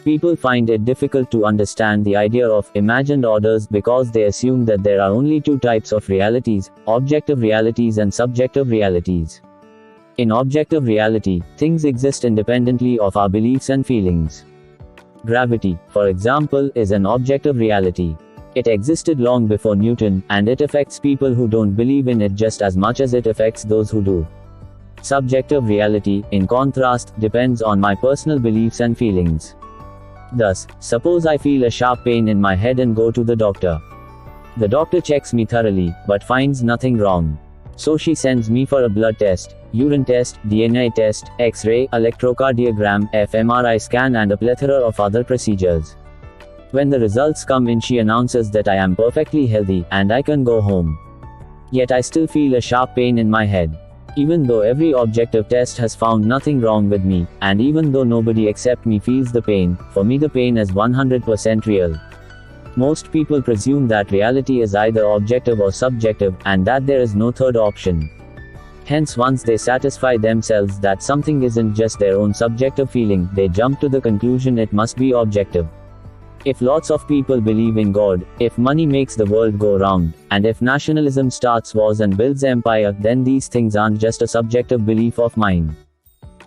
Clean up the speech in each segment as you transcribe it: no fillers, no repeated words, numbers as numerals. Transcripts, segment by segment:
People find it difficult to understand the idea of imagined orders because they assume that there are only two types of realities, objective realities and subjective realities. In objective reality, things exist independently of our beliefs and feelings. Gravity, for example, is an objective reality. It existed long before Newton, and it affects people who don't believe in it just as much as it affects those who do. Subjective reality, in contrast, depends on my personal beliefs and feelings. Thus, suppose I feel a sharp pain in my head and go to the doctor. The doctor checks me thoroughly, but finds nothing wrong. So she sends me for a blood test, urine test, DNA test, X-ray, electrocardiogram, fMRI scan and a plethora of other procedures. When the results come in, she announces that I am perfectly healthy, and I can go home. Yet I still feel a sharp pain in my head. Even though every objective test has found nothing wrong with me, and even though nobody except me feels the pain, for me the pain is 100% real. Most people presume that reality is either objective or subjective, and that there is no third option. Hence, once they satisfy themselves that something isn't just their own subjective feeling, they jump to the conclusion it must be objective. If lots of people believe in God, if money makes the world go round, and if nationalism starts wars and builds empire, then these things aren't just a subjective belief of mine.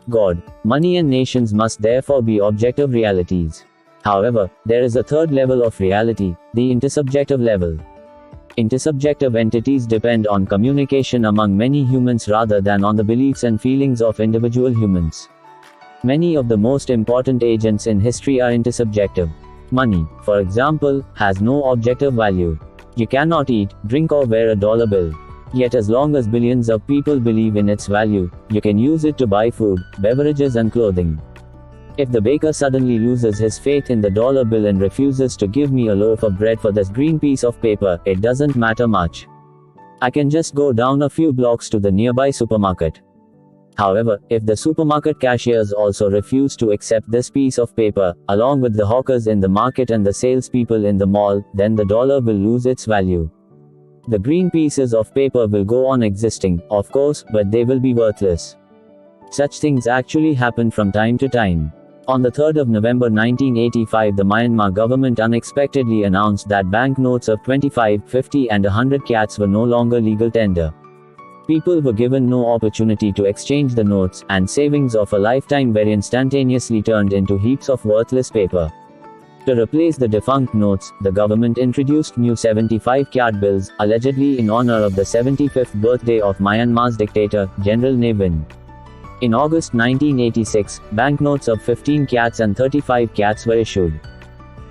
God, money and nations must therefore be objective realities. However, there is a third level of reality, the intersubjective level. Intersubjective entities depend on communication among many humans rather than on the beliefs and feelings of individual humans. Many of the most important agents in history are intersubjective. Money, for example, has no objective value. You cannot eat, drink or wear a dollar bill. Yet as long as billions of people believe in its value, you can use it to buy food, beverages and clothing. If the baker suddenly loses his faith in the dollar bill and refuses to give me a loaf of bread for this green piece of paper, it doesn't matter much. I can just go down a few blocks to the nearby supermarket. However, if the supermarket cashiers also refuse to accept this piece of paper, along with the hawkers in the market and the salespeople in the mall, then the dollar will lose its value. The green pieces of paper will go on existing, of course, but they will be worthless. Such things actually happen from time to time. On the 3rd of November 1985, the Myanmar government unexpectedly announced that banknotes of 25, 50 and 100 kyats were no longer legal tender. People were given no opportunity to exchange the notes, and savings of a lifetime were instantaneously turned into heaps of worthless paper. To replace the defunct notes, the government introduced new 75 kyat bills, allegedly in honor of the 75th birthday of Myanmar's dictator, General Ne Win. In August 1986, banknotes of 15 kyats and 35 kyats were issued.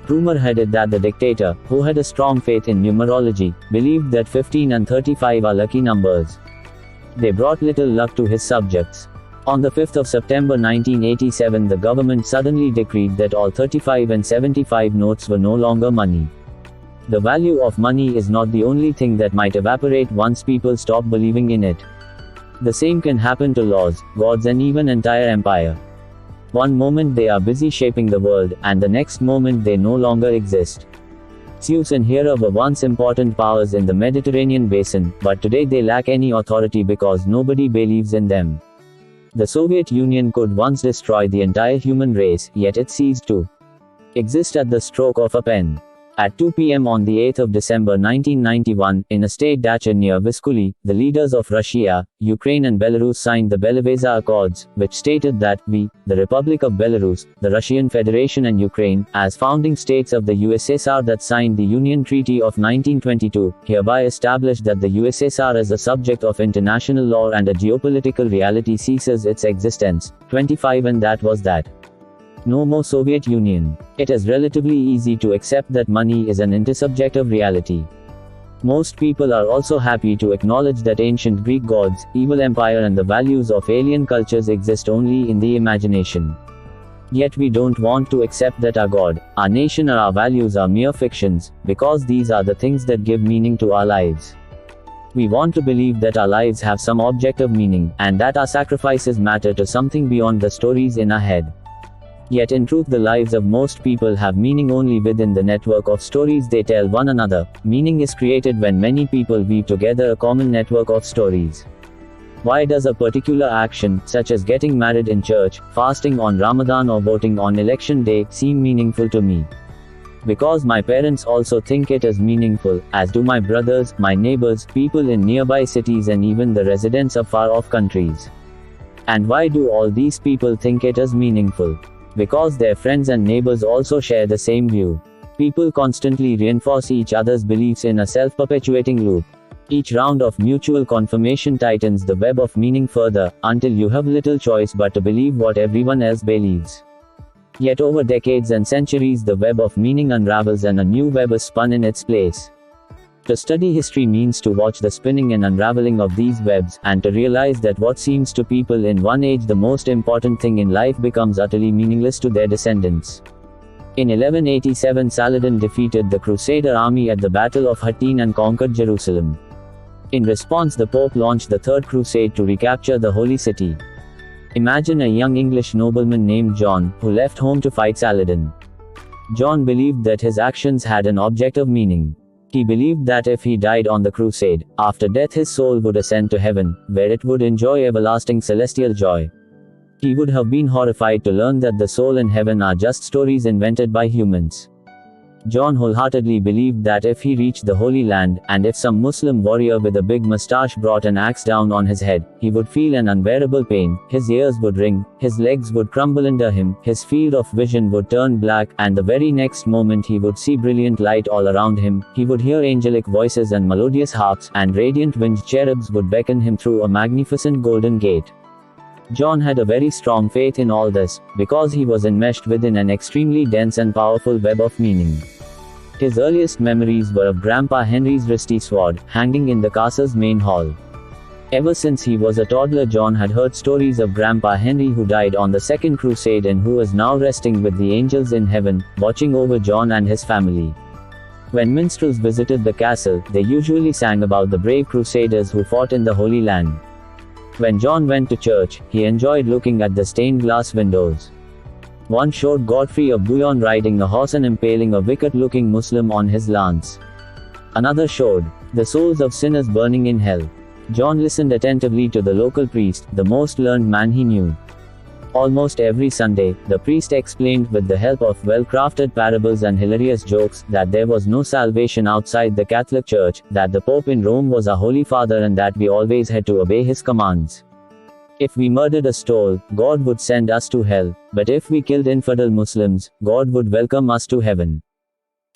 Rumor had it that the dictator, who had a strong faith in numerology, believed that 15 and 35 are lucky numbers. They brought little luck to his subjects. On the 5th of September 1987, the government suddenly decreed that all 35 and 75 notes were no longer money. The value of money is not the only thing that might evaporate once people stop believing in it. The same can happen to laws, gods and even entire empire. One moment they are busy shaping the world, and the next moment they no longer exist. Zeus and Hera were once important powers in the Mediterranean basin, but today they lack any authority because nobody believes in them. The Soviet Union could once destroy the entire human race, yet it ceased to exist at the stroke of a pen. At 2 p.m. on the 8th of December 1991, in a state dacha near Vyskuli, the leaders of Russia, Ukraine and Belarus signed the Belovezh Accords, which stated that we, the Republic of Belarus, the Russian Federation and Ukraine, as founding states of the USSR that signed the Union Treaty of 1922, hereby establish that the USSR as a subject of international law and a geopolitical reality ceases its existence. 25 And that was that. No more Soviet Union. It is relatively easy to accept that money is an intersubjective reality. Most people are also happy to acknowledge that ancient Greek gods, evil empire and the values of alien cultures exist only in the imagination. Yet we don't want to accept that our God, our nation or our values are mere fictions, because these are the things that give meaning to our lives. We want to believe that our lives have some objective meaning, and that our sacrifices matter to something beyond the stories in our head. Yet in truth the lives of most people have meaning only within the network of stories they tell one another. Meaning is created when many people weave together a common network of stories. Why does a particular action, such as getting married in church, fasting on Ramadan or voting on election day, seem meaningful to me? Because my parents also think it is meaningful, as do my brothers, my neighbors, people in nearby cities and even the residents of far-off countries. And why do all these people think it is meaningful? Because their friends and neighbors also share the same view. People constantly reinforce each other's beliefs in a self-perpetuating loop. Each round of mutual confirmation tightens the web of meaning further, until you have little choice but to believe what everyone else believes. Yet over decades and centuries the web of meaning unravels and a new web is spun in its place. To study history means to watch the spinning and unraveling of these webs, and to realize that what seems to people in one age the most important thing in life becomes utterly meaningless to their descendants. In 1187 Saladin defeated the Crusader army at the Battle of Hattin and conquered Jerusalem. In response the Pope launched the Third Crusade to recapture the Holy City. Imagine a young English nobleman named John, who left home to fight Saladin. John believed that his actions had an objective meaning. He believed that if he died on the crusade, after death his soul would ascend to heaven, where it would enjoy everlasting celestial joy. He would have been horrified to learn that the soul and heaven are just stories invented by humans. John wholeheartedly believed that if he reached the Holy Land, and if some Muslim warrior with a big mustache brought an axe down on his head, he would feel an unbearable pain, his ears would ring, his legs would crumble under him, his field of vision would turn black, and the very next moment he would see brilliant light all around him, he would hear angelic voices and melodious harps, and radiant winged cherubs would beckon him through a magnificent golden gate. John had a very strong faith in all this, because he was enmeshed within an extremely dense and powerful web of meaning. His earliest memories were of Grandpa Henry's rusty sword, hanging in the castle's main hall. Ever since he was a toddler John had heard stories of Grandpa Henry who died on the Second Crusade and who is now resting with the angels in heaven, watching over John and his family. When minstrels visited the castle, they usually sang about the brave crusaders who fought in the Holy Land. When John went to church, he enjoyed looking at the stained glass windows. One showed Godfrey of Bouillon riding a horse and impaling a wicked-looking Muslim on his lance. Another showed the souls of sinners burning in hell. John listened attentively to the local priest, the most learned man he knew. Almost every Sunday, the priest explained with the help of well-crafted parables and hilarious jokes that there was no salvation outside the Catholic Church, that the Pope in Rome was our Holy Father and that we always had to obey his commands. If we murdered a stole, God would send us to hell, but if we killed infidel Muslims, God would welcome us to heaven.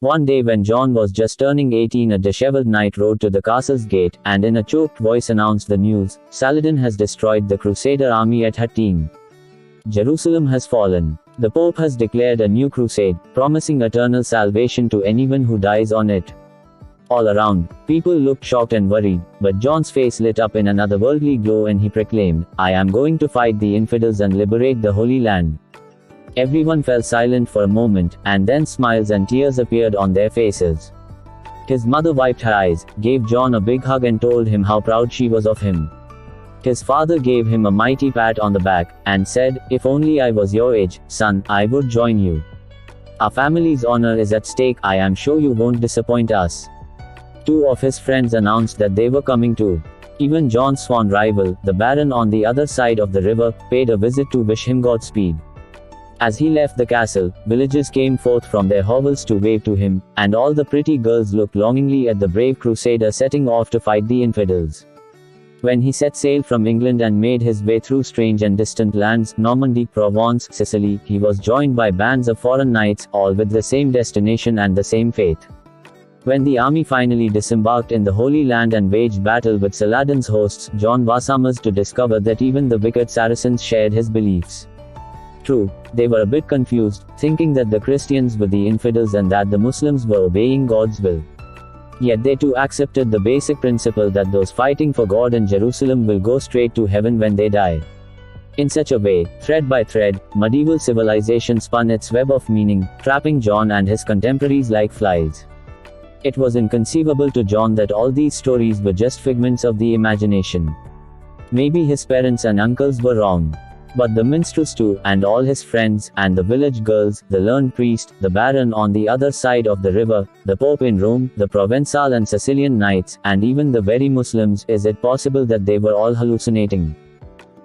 One day when John was just turning 18 a disheveled knight rode to the castle's gate, and in a choked voice announced the news: Saladin has destroyed the Crusader army at Hattin. Jerusalem has fallen. The Pope has declared a new crusade, promising eternal salvation to anyone who dies on it. All around, people looked shocked and worried, but John's face lit up in an otherworldly glow and he proclaimed, I am going to fight the infidels and liberate the Holy Land. Everyone fell silent for a moment, and then smiles and tears appeared on their faces. His mother wiped her eyes, gave John a big hug and told him how proud she was of him. His father gave him a mighty pat on the back, and said, If only I was your age, son, I would join you. Our family's honor is at stake, I am sure you won't disappoint us. Two of his friends announced that they were coming too. Even John's sworn rival, the Baron on the other side of the river, paid a visit to wish him Godspeed. As he left the castle, villagers came forth from their hovels to wave to him, and all the pretty girls looked longingly at the brave crusader setting off to fight the infidels. When he set sail from England and made his way through strange and distant lands, Normandy, Provence, Sicily, he was joined by bands of foreign knights, all with the same destination and the same faith. When the army finally disembarked in the Holy Land and waged battle with Saladin's hosts, John was amazed to discover that even the wicked Saracens shared his beliefs. True, they were a bit confused, thinking that the Christians were the infidels and that the Muslims were obeying God's will. Yet they too accepted the basic principle that those fighting for God and Jerusalem will go straight to heaven when they die. In such a way, thread by thread, medieval civilization spun its web of meaning, trapping John and his contemporaries like flies. It was inconceivable to John that all these stories were just figments of the imagination. Maybe his parents and uncles were wrong. But the minstrels too, and all his friends, and the village girls, the learned priest, the baron on the other side of the river, the Pope in Rome, the Provençal and Sicilian knights, and even the very Muslims, is it possible that they were all hallucinating?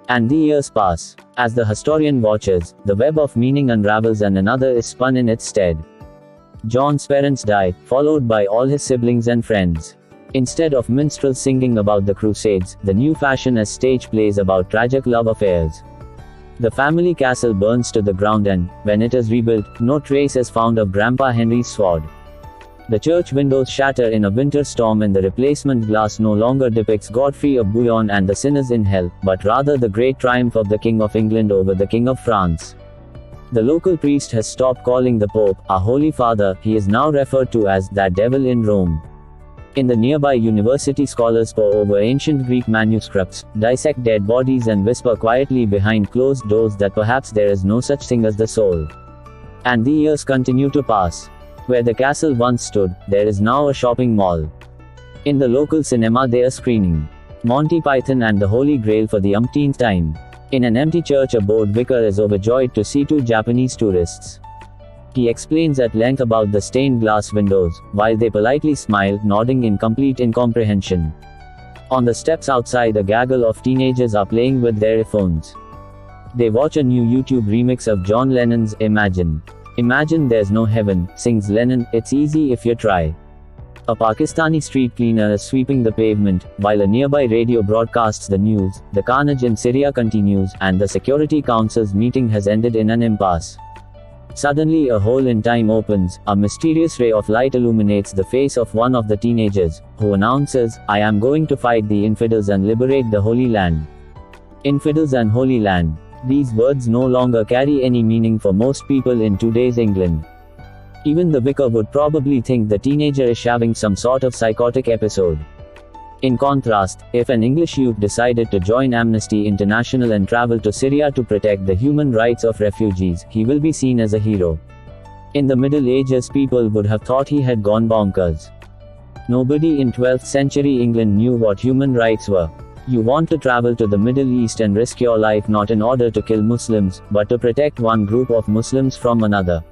And the years pass. As the historian watches, the web of meaning unravels and another is spun in its stead. John's parents die, followed by all his siblings and friends. Instead of minstrels singing about the Crusades, the new fashion is stage plays about tragic love affairs. The family castle burns to the ground and, when it is rebuilt, no trace is found of Grandpa Henry's sword. The church windows shatter in a winter storm and the replacement glass no longer depicts Godfrey of Bouillon and the sinners in hell, but rather the great triumph of the King of England over the King of France. The local priest has stopped calling the Pope our Holy Father, he is now referred to as that devil in Rome. In the nearby university, scholars pore over ancient Greek manuscripts, dissect dead bodies and whisper quietly behind closed doors that perhaps there is no such thing as the soul. And the years continue to pass. Where the castle once stood, there is now a shopping mall. In the local cinema they are screening Monty Python and the Holy Grail for the umpteenth time. In an empty church, a bored vicar is overjoyed to see two Japanese tourists. He explains at length about the stained glass windows, while they politely smile, nodding in complete incomprehension. On the steps outside, a gaggle of teenagers are playing with their iPhones. They watch a new YouTube remix of John Lennon's Imagine. Imagine there's no heaven, sings Lennon, it's easy if you try. A Pakistani street cleaner is sweeping the pavement, while a nearby radio broadcasts the news. The carnage in Syria continues, and the Security Council's meeting has ended in an impasse. Suddenly a hole in time opens, a mysterious ray of light illuminates the face of one of the teenagers, who announces, I am going to fight the infidels and liberate the Holy Land. Infidels and Holy Land. These words no longer carry any meaning for most people in today's England. Even the vicar would probably think the teenager is having some sort of psychotic episode. In contrast, if an English youth decided to join Amnesty International and travel to Syria to protect the human rights of refugees, he will be seen as a hero. In the Middle Ages, people would have thought he had gone bonkers. Nobody in 12th century England knew what human rights were. You want to travel to the Middle East and risk your life not in order to kill Muslims, but to protect one group of Muslims from another.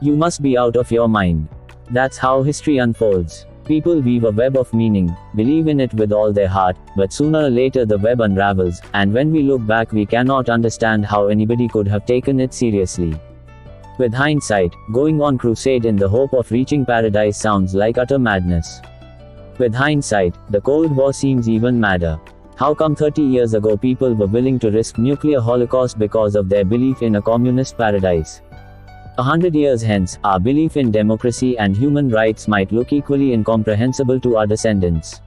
You must be out of your mind. That's how history unfolds. People weave a web of meaning, believe in it with all their heart, but sooner or later the web unravels, and when we look back we cannot understand how anybody could have taken it seriously. With hindsight, going on crusade in the hope of reaching paradise sounds like utter madness. With hindsight, the Cold War seems even madder. How come 30 years ago people were willing to risk nuclear holocaust because of their belief in a communist paradise? 100 years hence, our belief in democracy and human rights might look equally incomprehensible to our descendants.